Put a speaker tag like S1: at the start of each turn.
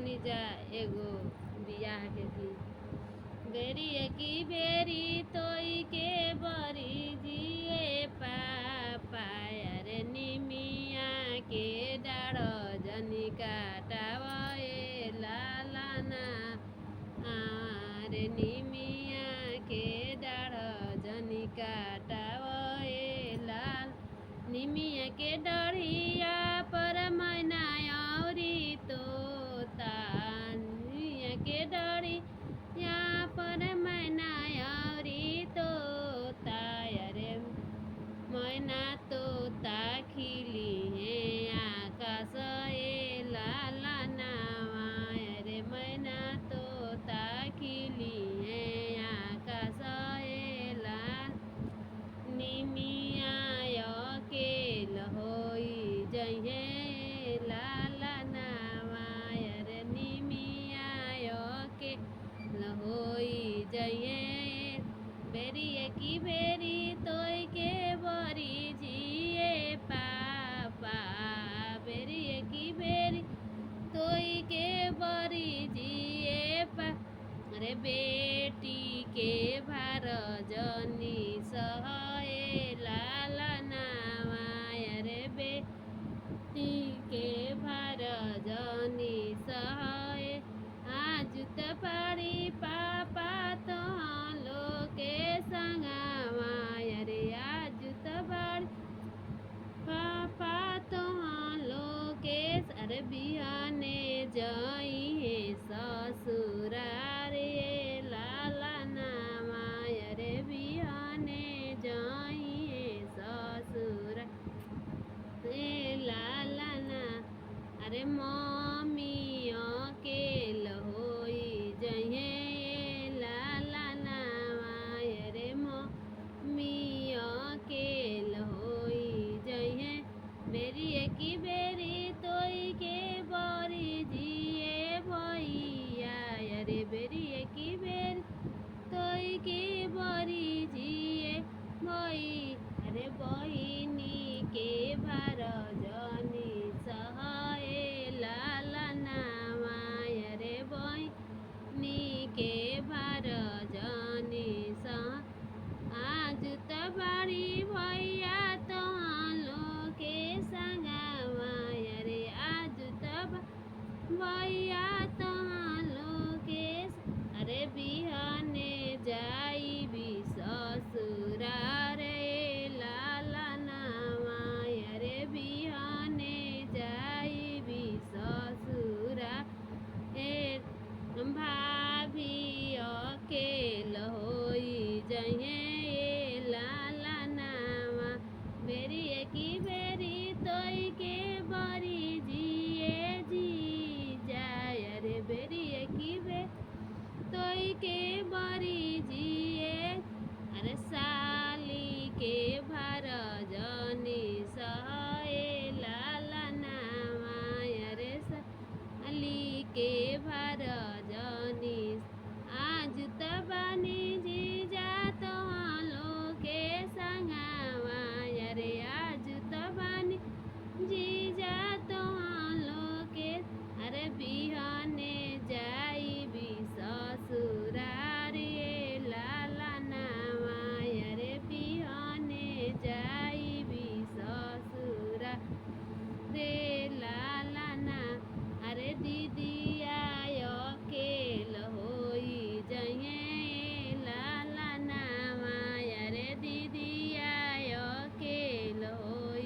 S1: सुनी जा एगो बियाह के गीत। बेरिए की बेरी तोई के बरी जिए पापा अरे निमिया के डाढ़ जनी काटावे लालाना आरे निमिया के डाढ़ जनी काटावे लाल निमिया के डढ़िया पर मैना औरी तोता निमिया के डढ़िया पर मैना औरी तोता अरे मैना तोता खिली है आकाश ए लाला नावा अरे मैना तोता खिली है आकाश ए लाल निमिया के लहोई जइहे लाला नावा अरे निमिया के लहोई जइहे बेरिए की बेरी तोय के बरी जिए पापा बेरिए की बेरी तोय के बरी जिए पा अरे बेटी के भार जनी सहे लाला नावा अरे बेटी के भार जनी सहे आज त पाड़ी पापा तो लोके संगवा अरे आज त पाड़ी पापा तो लोके अरे बिहाने जाई है ससुरार रे लाला नामा अरे बिहाने जाई है ससुर रे लाला ना अरे मम्मी